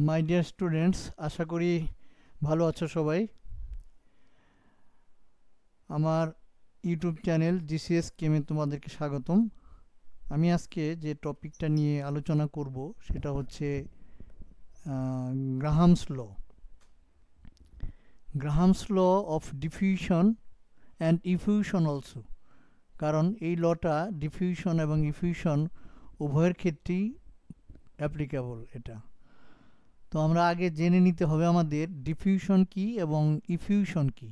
My dear students, আশা করি ভালো আছো সবাই। আমার ইউটিউব চ্যানেল জিসিএস কেমে তোমাদেরকে স্বাগতম। আমি আজকে যে টপিকটা নিয়ে আলোচনা করব সেটা হচ্ছে Graham's law. Graham's law of diffusion and effusion also, কারণ এই লটা ডিফিউশন এবং ইফিউশন উভয়ের ক্ষেত্রেই অ্যাপ্লিকেবল। এটা তো আমরা আগে জেনে নিতে হবে আমাদের ডিফিউশন কি এবং ইফিউশন কি।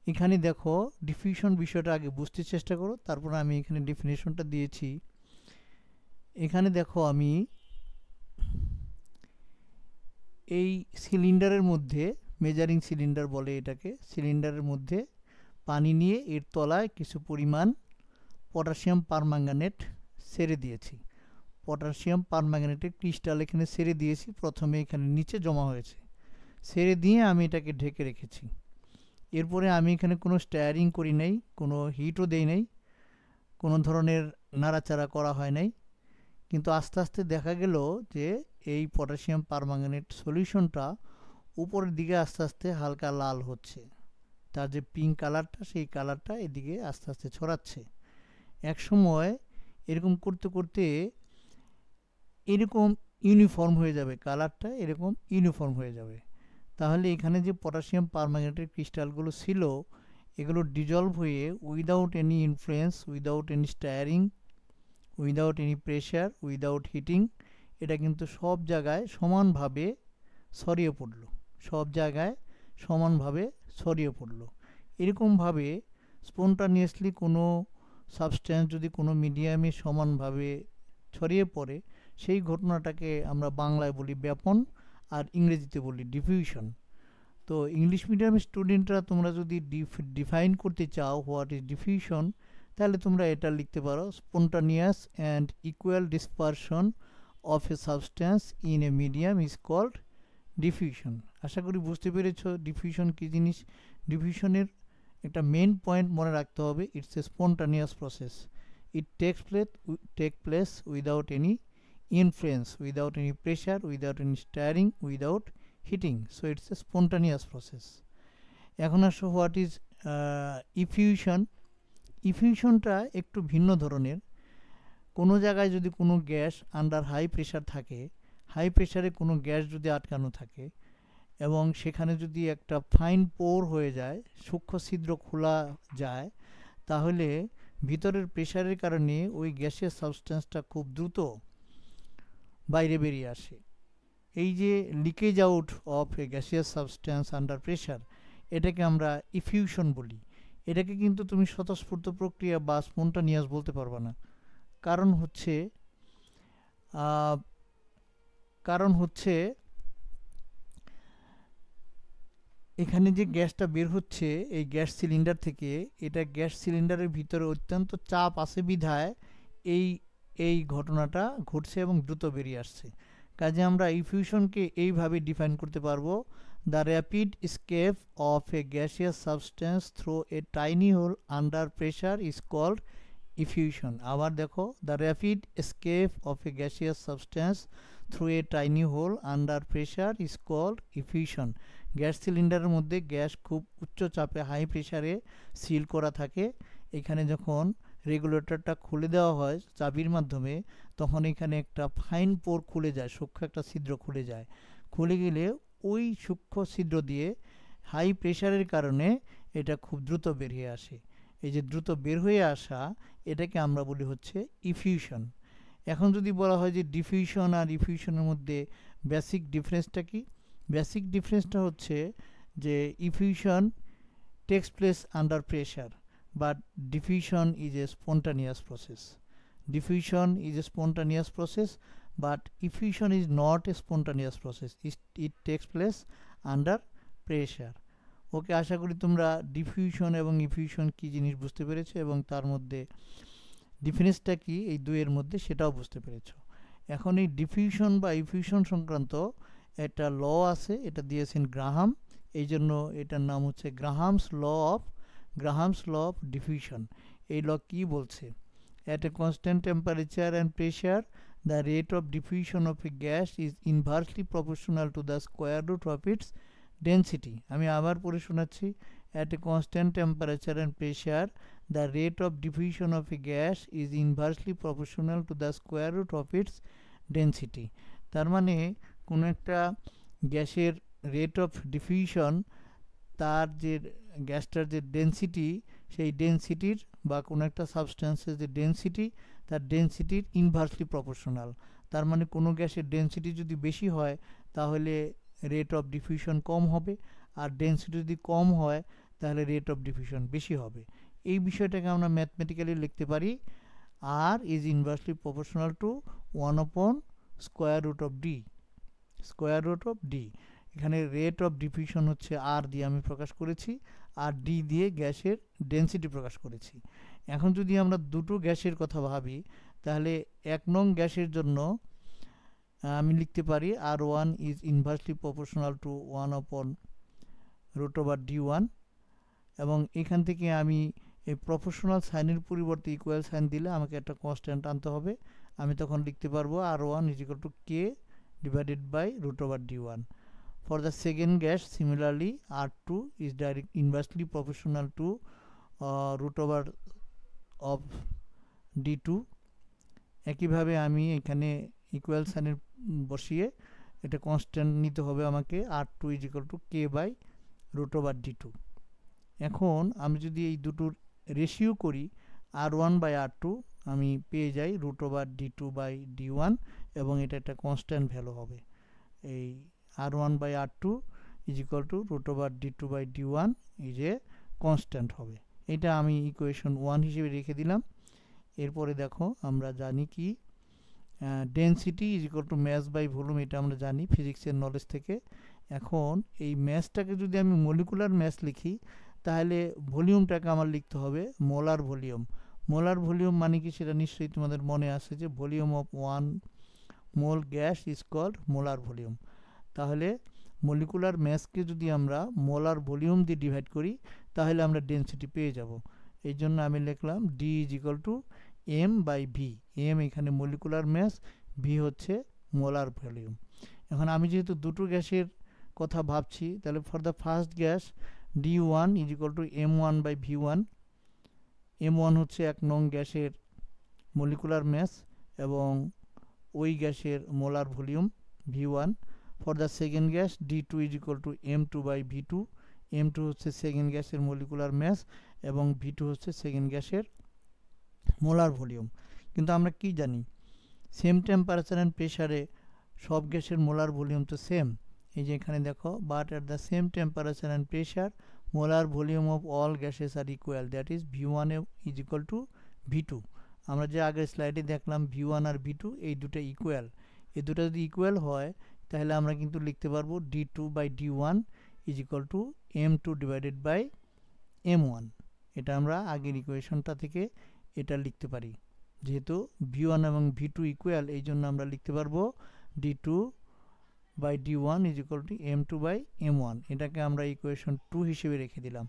এখানে দেখো, ডিফিউশন বিষয়টা আগে বুঝতে চেষ্টা করো, তারপর আমি এখানে ডেফিনেশনটা দিয়েছি। এখানে দেখো, আমি এই সিলিন্ডারের মধ্যে, মেজারিং সিলিন্ডার বলে এটাকে, সিলিন্ডারের মধ্যে পানি নিয়ে এর তলায় কিছু পরিমাণ পটাশিয়াম পারম্যাঙ্গানেট ছেড়ে দিয়েছি। পটাশিয়াম পারম্যাঙ্গানেটের ক্রিস্টাল এখানে ছেড়ে দিয়েছি। প্রথমে এখানে নিচে জমা হয়েছে, ছেড়ে দিয়ে আমি এটাকে ঢেকে রেখেছি। এরপরে আমি এখানে কোনো স্টায়ারিং করি নাই, কোনো হিটও দেই নাই, কোনো ধরনের নাড়াচাড়া করা হয় নাই। কিন্তু আস্তে আস্তে দেখা গেল যে এই পটাশিয়াম পারম্যাঙ্গানেট সলিউশনটা উপরের দিকে আস্তে আস্তে হালকা লাল হচ্ছে। তার যে পিঙ্ক কালারটা, সেই কালারটা এদিকে আস্তে আস্তে ছড়াচ্ছে। এক সময় এরকম করতে করতে এরকম ইউনিফর্ম হয়ে যাবে, কালারটা এরকম ইউনিফর্ম হয়ে যাবে। তাহলে এখানে যে পটাশিয়াম পারম্যাঙ্গানেটের ক্রিস্টালগুলো ছিল, এগুলো ডিজলভ হয়ে without any influence, without any stirring, without any pressure, without heating, এটা কিন্তু সব জায়গায় সমানভাবে ছড়িয়ে পড়ল। সব জায়গায় সমানভাবে ছড়িয়ে পড়ল। এরকমভাবে স্পন্টানিয়াসলি কোনো সাবস্ট্যান্স যদি কোনো মিডিয়ামে সমানভাবে ছড়িয়ে পড়ে, সেই ঘটনাটাকে আমরা বাংলায় বলি ব্যাপন, আর ইংরেজিতে বলি ডিফিউশন। তো ইংলিশ মিডিয়ামের স্টুডেন্টরা তোমরা যদি ডিফাইন করতে চাও হোয়াট ইজ ডিফিউশন, তাহলে তোমরা এটা লিখতে পারো, spontaneous and equal dispersion of a substance in a medium is called diffusion. আশা করি বুঝতে পেরেছো ডিফিউশন কী জিনিস। ডিফিউশনের একটা মেন পয়েন্ট মনে রাখতে হবে, it's a spontaneous process. It take place without any influence, without any pressure, without any stirring, without heating. So it's a spontaneous process. এখন আসো হোয়াট ইজ ইফিউশন। ইফিউশনটা একটু ভিন্ন ধরনের। কোনো জায়গায় যদি কোনো গ্যাস আন্ডার হাই প্রেশার থাকে, হাই প্রেশারে কোনো গ্যাস যদি আটকানো থাকে এবং সেখানে যদি একটা ফাইন পোর হয়ে যায়, সূক্ষ্ম ছিদ্র খোলা যায়, তাহলে ভিতরের প্রেশারের কারণে ওই গ্যাসের সাবস্টেন্সটা খুব দ্রুত বাইরে বেরিয়ে আসে। এই যে leakage out of a gaseous substance under pressure, এটাকে আমরা ইফিউশন বলি। এটাকে কিন্তু তুমি স্বতঃস্ফূর্ত প্রক্রিয়া বা স্পন্টানিয়াস বলতে পারবে না। কারণ হচ্ছে এখানে যে গ্যাসটা বের হচ্ছে এই গ্যাস সিলিন্ডার থেকে, এটা গ্যাস সিলিন্ডারের ভিতরে অত্যন্ত চাপ আছে বিধায় এই ঘটনাটা ঘটছে এবং দ্রুত বেরিয়ে আসছে। কাজে আমরা ইফিউশনকে এইভাবে ডিফাইন করতে পারবো, the rapid escape of a gaseous substance through a tiny hole under pressure is called effusion. আবার দেখো, the rapid escape of a gaseous substance through a tiny hole under pressure is called effusion. Gas সিলিন্ডারের মধ্যে gas খুব উচ্চ চাপে high প্রেশারে seal করা থাকে। এখানে যখন রেগুলেটরটা খুলে দেওয়া হয় চাবির মাধ্যমে, তখন এখানে একটা ফাইন পোর খুলে যায়, সূক্ষ্ম একটা ছিদ্র খুলে যায়। খুলে গেলে ওই সূক্ষ্ম ছিদ্র দিয়ে হাই প্রেশারের কারণে এটা খুব দ্রুত বেরিয়ে আসে। এই যে দ্রুত বের হয়ে আসা, এটাকে আমরা বলি হচ্ছে ইফিউশন। এখন যদি বলা হয় যে ডিফিউশন আর ইফিউশনের মধ্যে বেসিক ডিফারেন্সটা কি, বেসিক ডিফারেন্সটা হচ্ছে যে effusion takes place under pressure, but diffusion is a spontaneous process. Diffusion is a spontaneous process, but effusion is not a spontaneous process. It takes place under pressure. ওকে, আশা করি তোমরা diffusion এবং effusion কী জিনিস বুঝতে পেরেছো এবং তার মধ্যে ডিফারেন্সটা কি এই দুইয়ের মধ্যে সেটাও বুঝতে পেরেছো। এখন এই ডিফিউশন বা ইফিউশন সংক্রান্ত একটা ল আছে, এটা দিয়েছেন গ্রাহাম, এই জন্য এটার নাম হচ্ছে গ্রাহামস ল অফ ডিফিউশন। এই ল কি বলছে? At a constant temperature and pressure the rate of diffusion of a gas is inversely proportional to the square root of its density. আমি আবার পড়ে শোনাচ্ছি। At a constant temperature and pressure, the rate of diffusion of a gas is inversely proportional to the square root of its density. তার মানে কোনো একটা গ্যাসের rate of diffusion, তার যে গ্যাসটার যে ডেন্সিটি, সেই ডেন্সিটির বা কোনো একটা সাবস্ট্যান্সের যে ডেন্সিটি, তার ডেন্সিটির ইনভার্সলি প্রপোর্শনাল। তার মানে কোনো গ্যাসের ডেন্সিটি যদি বেশি হয় তাহলে রেট অফ ডিফিউশন কম হবে, আর ডেন্সিটি যদি কম হয় তাহলে রেট অফ ডিফিউশন বেশি হবে। এই বিষয়টাকে আমরা ম্যাথমেটিক্যালি লিখতে পারি R is inversely proportional to 1/√d square root of D. এখানে রেট অফ ডিফিউশন হচ্ছে আর দিয়ে আমি প্রকাশ করেছি, আর ডি দিয়ে গ্যাসের ডেন্সিটি প্রকাশ করেছি। এখন যদি আমরা দুটো গ্যাসের কথা ভাবি তাহলে 1 নং গ্যাসের জন্য আমি লিখতে পারি R1 is inversely proportional two 1/√d1, এবং এখান থেকে আমি এই প্রপোর্শনাল সাইনের পরিবর্তে ইকুয়াল সাইন দিলে আমাকে একটা কনস্ট্যান্ট আনতে হবে। আমি তখন লিখতে পারবো R1 = K divided by √d1. For the second gas, similarly, R2 is inversely proportional to √d2. একইভাবে আমি এখানে ইকুয়াল সাইনের বসিয়ে এটা কনস্ট্যান্ট নিতে হবে আমাকে, R2 = K by √d2. এখন আমি যদি এই দুটোর রেশিও করি R1/R2, আমি পেয়ে যাই √d2/d1, এবং এটা একটা কনস্ট্যান্ট ভ্যালু হবে। এই R1/R2 = √d2/d1 is a constant হবে। এটা আমি ইকুয়েশন 1 হিসেবে রেখে দিলাম। এরপরে দেখো আমরা জানি কি ডেন্সিটি = ম্যাস বাই ভলিউম, এটা আমরা জানি ফিজিক্সের নলেজ থেকে। এখন এই ম্যাসটাকে যদি আমি মলিকুলার ম্যাস লিখি তাহলে ভলিউমটাকে আমার লিখতে হবে মোলার ভলিউম। মোলার ভলিউম মানে কি সেটা নিশ্চয়ই তোমাদের মনে আছে যে volume of 1 mole gas is called molar volume. তাহলে মলিকুলার ম্যাসকে যদি আমরা মোলার ভলিউম দিয়ে ডিভাইড করি তাহলে আমরা ডেন্সিটি পেয়ে যাব। এই জন্য আমি লিখলাম D = m/v। m এখানে মলিকুলার ম্যাস, v হচ্ছে মোলার ভলিউম। এখন আমি যেহেতু দুটো গ্যাসের কথা ভাবছি তাহলে for the first gas D1 = m1/v1। m1 হচ্ছে 1 নং গ্যাসের মলিকুলার ম্যাস এবং ওই গ্যাসের molar volume v1। For the second gas D2 = m2/v2। m2 হচ্ছে সেকেন্ড গ্যাসের মলিকুলার ম্যাস এবং v2 হচ্ছে সেকেন্ড গ্যাসের মোলার ভলিউম। কিন্তু আমরা কি জানি, সেম টেম্পারেচার অ্যান্ড প্রেসারে সব গ্যাসের মোলার ভলিউম তো সেম। এই যে এখানে দেখো, but at the same temperature and pressure molar volume of all gases are equal, that is v1 = v2। আমরা যে আগের স্লাইডে দেখলাম v1 আর v2 এই দুটো ইকুয়াল। এই দুটো যদি ইকুয়াল হয় তাহলে আমরা কিন্তু লিখতে পারবো d2/d1 = m2/m1। এটা আমরা আগের ইকুয়েশনটা থেকে এটা লিখতে পারি। যেহেতু v1 এবং v2 ইকুয়াল এই জন্য আমরা লিখতে পারবো d2/d1 = m2/m1। এটাকে আমরা ইকুয়েশন 2 হিসেবে রেখে দিলাম।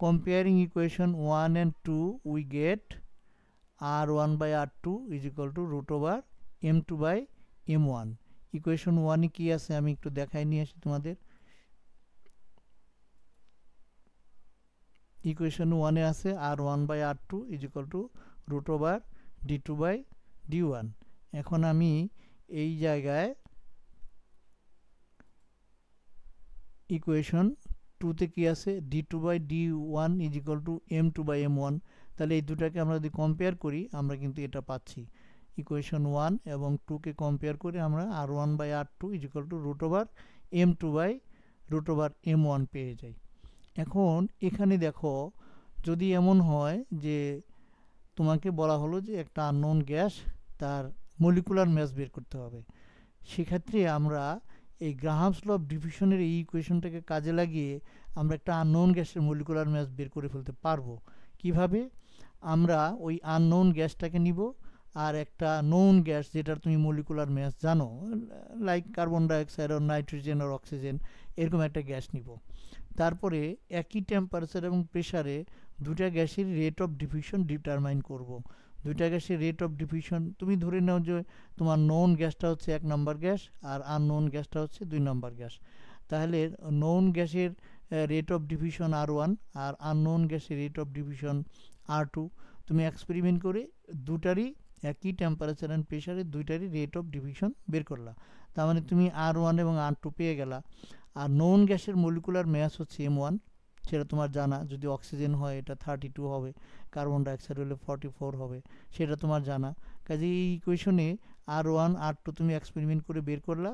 Comparing equation 1 and 2 we get R1/R2 = √m2/m1। Equation 1 এ কি আছে আমি একটু দেখাই নিয়ে আসি তোমাদের। ইকুয়েশন 1 এ আছে R1/R2 = √d2/d1। এখন আমি এই জায়গায় ইকুয়েশন 2 তে কি আছে d2/d1 = m2/m1। তাহলে এই দুটাকে আমরা যদি কম্পেয়ার করি আমরা কিন্তু এটা পাচ্ছি। ইকুয়েশন 1 এবং 2 কে কম্পেয়ার করে আমরা R1/R2 = √m2/m1 পেয়ে যাই। এখন এখানে দেখো, যদি এমন হয় যে তোমাকে বলা হলো যে একটা আননোন গ্যাস তার মলিকুলার ম্যাস বের করতে হবে, সেক্ষেত্রে আমরা এই গ্রাহামস ল অফ ডিফিউশনের এই ইকুয়েশনটাকে কাজে লাগিয়ে আমরা একটা আননোন গ্যাসের মলিকুলার ম্যাস বের করে ফেলতে পারবো। কিভাবে? আমরা ওই আননোন গ্যাসটাকে নিব আর একটা নোন গ্যাস যেটার তুমি মলিকুলার ম্যাস জানো, লাইক কার্বন ডাইঅক্সাইড আর নাইট্রোজেন আর অক্সিজেন, এরকম একটা গ্যাস নিব। তারপরে একই টেম্পারেচার এবং প্রেসারে দুটা গ্যাসের রেট অফ ডিফিউশন ডিটারমাইন করব। দুইটা গ্যাসের রেট অফ ডিফিউশন, তুমি ধরে নাও যে তোমার নোন গ্যাসটা হচ্ছে 1 নম্বর গ্যাস আর আননোন গ্যাসটা হচ্ছে 2 নম্বর গ্যাস। তাহলে নোন গ্যাসের রেট অফ ডিফিউশন R1 আর আননোন গ্যাসের রেট অফ ডিফিউশন R2। তুমি এক্সপেরিমেন্ট করে দুটারই একই টেম্পারেচার অ্যান্ড প্রেশারে দুইটারই রেট অফ ডিফিউশন বের করলা। তার মানে তুমি R1 এবং R2 পেয়ে গেলা। আর নোন গ্যাসের মলিকুলার মাস হচ্ছে M1, সেটা তোমার জানা। যদি অক্সিজেন হয় এটা 32 হবে, কার্বন ডাইঅক্সাইড হলে 44 হবে, সেটা তোমার জানা। কাজে এই ইকুয়েশনে R1 R2 তুমি এক্সপেরিমেন্ট করে বের করলা,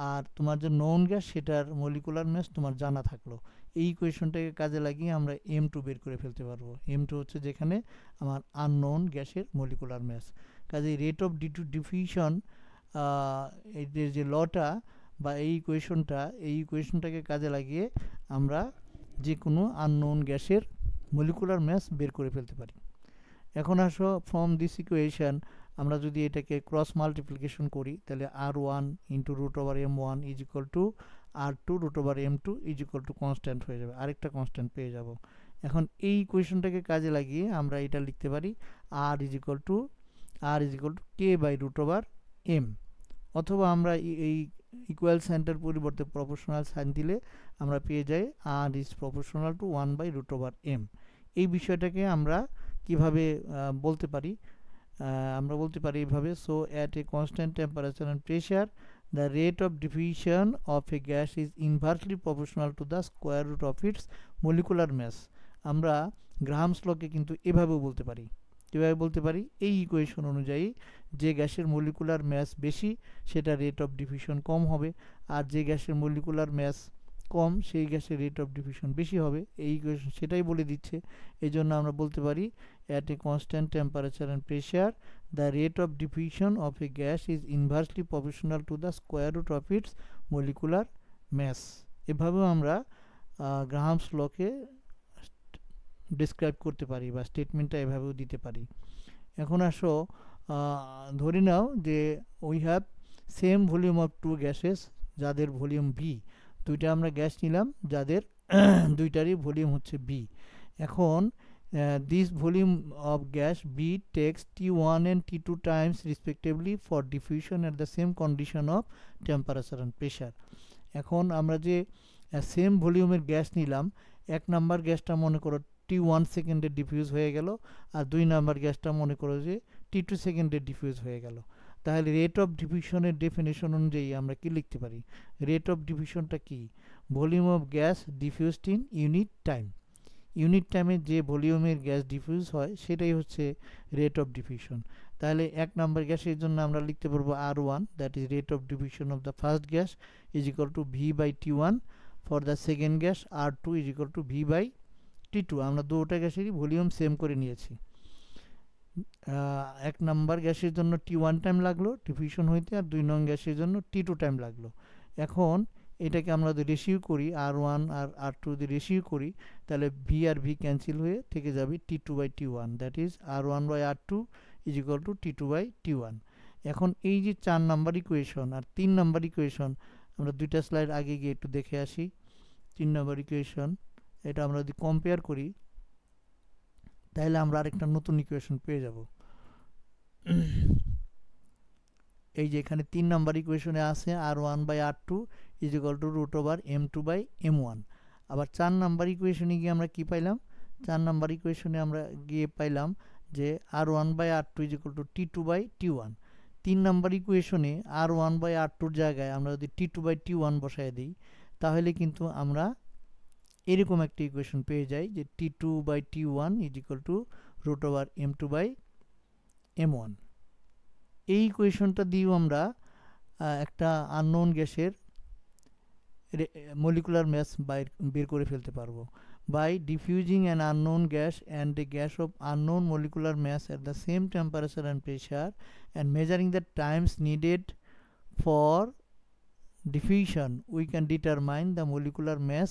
আর তোমার যে নোন গ্যাস সেটার মলিকুলার মাস তোমার জানা থাকলো। এই ইকুয়েশনটাকে কাজে লাগিয়ে আমরা M2 বের করে ফেলতে পারবো। M2 হচ্ছে যেখানে আমার আননোন গ্যাসের মলিকুলার মাস। কাজে রেট অফ ডিফিউশন এদের যে লটা বা এই ইকুয়েশনটাকে কাজে লাগিয়ে আমরা যে কোনো আননোন গ্যাসের মলিকুলার মাস বের করে ফেলতে পারি। এখন আসো, ফ্রম দিস ইকুয়েশন আমরা যদি এটাকে ক্রস মাল্টিপ্লিকেশন করি তাহলে R1 into root over M1 is equal to R2 root over M2 is equal to constant হয়ে যাবে, আরেকটা কনস্ট্যান্ট পেয়ে যাব। এখন এই ইকুয়েশনটাকে কাজে লাগিয়ে আমরা এটা লিখতে পারি R is equal to K by root over M, অথবা আমরা এই ইকুয়াল সাইনটার পরিবর্তে প্রপোর্শনাল সাইন দিলে আমরা পেয়ে যাই R is proportional to 1 by root over M। এই বিষয়টাকে আমরা কিভাবে বলতে পারি? আমরা বলতে পারি এইভাবে, so at a constant temperature and pressure the rate of diffusion of a gas is inversely proportional to the square root of its molecular mass. আমরা গ্রাহামস লকে কিন্তু এভাবেও বলতে পারি। কীভাবে বলতে পারি? এই ইকুয়েশন অনুযায়ী যে গ্যাসের মলিকুলার মাস বেশি সেটা রেট অফ ডিফিউশন কম হবে, আর যে গ্যাসের মলিকুলার মাস কম সেই গ্যাসের রেট অফ ডিফিউশন বেশি হবে। এই ইকুয়েশন সেটাই বলে দিচ্ছে। এই জন্য আমরা বলতে পারি at a constant temperature and pressure the rate of diffusion of a gas is inversely proportional to the square root of its molecular mass। এভাবেও আমরা গ্রাহামস লকে ডিসক্রাইব করতে পারি বা স্টেটমেন্টটা এভাবেও দিতে পারি। এখন আসো, ধরে নাও যে we have same volume of two gases যাদের ভলিউম V। দুইটা আমরা গ্যাস নিলাম যাদের দুইটারই ভলিউম হচ্ছে B। এখন this volume of gas B takes T1 and T2 times respectively for diffusion at the same condition of temperature and pressure। এখন আমরা যে সেম ভলিউমের গ্যাস নিলাম, এক নাম্বার গ্যাসটা মনে করো T1 সেকেন্ডে ডিফিউজ হয়ে গেল, আর 2 নাম্বার গ্যাসটা মনে করো যে T2 সেকেন্ডে ডিফিউজ হয়ে গেল। তাহলে রেট অফ ডিফিউশনের ডেফিনেশন অনুযায়ী আমরা কি লিখতে পারি? রেট অফ ডিফিউশনটা কি? Volume of gas diffused in unit time. Unit টাইমে যে ভলিউমের গ্যাস ডিফিউজ হয় সেটাই হচ্ছে রেট অফ ডিফিউশন। তাহলে এক নাম্বার গ্যাসের জন্য আমরা লিখতে পারবো R1, that is rate of diffusion of the first gas, is equal to V by T1। For the second gas R2 is equal to V by T2। আমরা দুটো গ্যাসেরই volume same করে নিয়েছি। এক নাম্বার গ্যাসের জন্য T1 টাইম লাগলো diffusion হইতে, আর 2 নং গ্যাসের জন্য T2 টাইম লাগলো। এখন এটাকে আমরা যদি রেশিও করি, R1 আর R2 যদি রেশিও করি তাহলে V আর V ক্যান্সেল হয়ে থেকে যাবে T2 by T1, that is R1 by R2 is equal to T2 by T1। এখন এই যে 4 নাম্বার ইকুয়েশন আর 3 নাম্বার ইকুয়েশন, আমরা দুইটা স্লাইড আগে গিয়ে একটু দেখে আসি। 3 নাম্বার ইকুয়েশন এটা আমরা যদি কম্পেয়ার করি তাহলে আমরা আরেকটা নতুন ইকুয়েশন পেয়ে যাব। এই যে এখানে 3 নাম্বার ইকুয়েশনে আছে R1 by R2 is equal to root over M2 by M1। আবার 4 নাম্বার ইকুয়েশনে গিয়ে আমরা কি পাইলাম? 4 নাম্বার ইকুয়েশনে আমরা গিয়ে পাইলাম যে R1 by R2 is equal to T2 by T1। 3 number ইকুয়েশনে R1 বাই R2 জায়গায় আমরা যদি T2 বাই T1 বসায় দিই তাহলে কিন্তু আমরা এরকম একটা ইকুয়েশন পেয়ে যাই যে T2 by T1 is equal to root over M2 by M1। এই ইকুয়েশনটা দিয়েও আমরা একটা আননোন গ্যাসের মলিকুলার মাস বের করে ফেলতে পারবো। By diffusing an unknown gas and a gas of unknown molecular mass at the same temperature and pressure and measuring the times needed for diffusion we can determine the molecular mass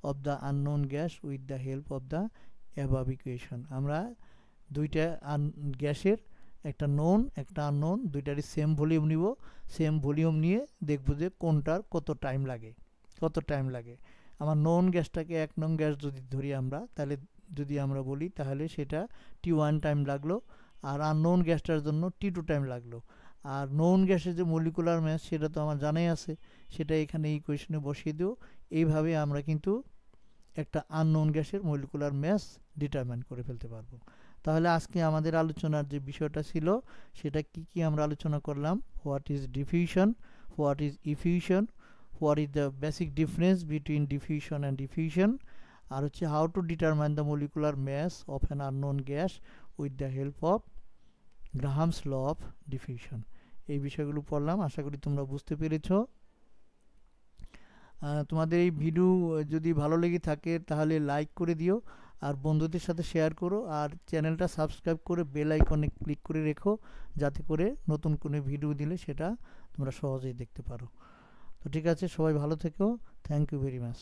of the unknown gas with the help of the above equation। আমরা দুইটা গ্যাসের একটা known একটা unknown দুইটারই same volume নিব, same volume নিয়ে দেখব যে কোনটার কত টাইম লাগে। আমার নোন গ্যাসটাকে 1 নং গ্যাস যদি ধরি আমরা, তাহলে যদি আমরা বলি তাহলে সেটা T1 টাইম লাগলো, আর আননোন গ্যাসটার জন্য T2 টাইম লাগলো। আর নোন গ্যাসের যে মলিকুলার মাস সেটা তো আমার জানাই আছে, সেটা এখানে এই কোয়েশনে বসিয়ে দিও। এইভাবে আমরা কিন্তু একটা আননোন গ্যাসের মলিকুলার মাস ডিটারমাইন করে ফেলতে পারবো। তাহলে আজকে আমাদের আলোচনার যে বিষয়টা ছিল সেটা কি কি আমরা আলোচনা করলাম, what is diffusion, what is effusion, what is the basic difference between diffusion and diffusion, আর হচ্ছে how to determine the molecular mass of an unknown gas with the help of Graham's law of diffusion. এই বিষয়গুলো পড়লাম, আশা করি তোমরা বুঝতে পেরেছো। তোমাদের এই ভিডিও যদি ভালো লেগে থাকে তাহলে লাইক করে দিও, আর বন্ধুদের সাথে শেয়ার করো, আর চ্যানেলটা সাবস্ক্রাইব করে বেল আইকনে ক্লিক করে রেখো, যাতে করে নতুন কোনো ভিডিও দিলে সেটা তোমরা সহজেই দেখতে পারো। তো ঠিক আছে, সবাই ভালো থেকো। Thank you very much.